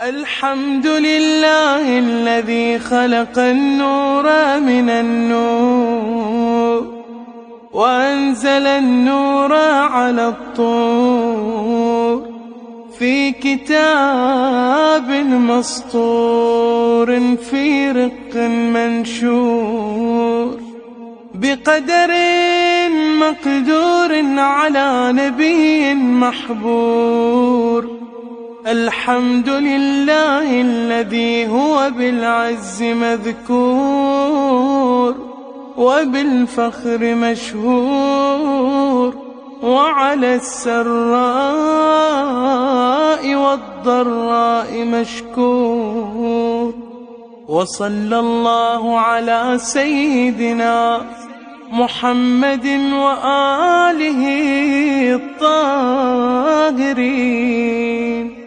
الحمد لله الذي خلق النور من النور وأنزل النور على الطور في كتاب مسطور في رق منشور بقدر مقدور على نبي محبور. الحمد لله الذي هو بالعز مذكور وبالفخر مشهور وعلى السراء والضراء مشكور. وصلى الله على سيدنا محمد وآله الطاهرين.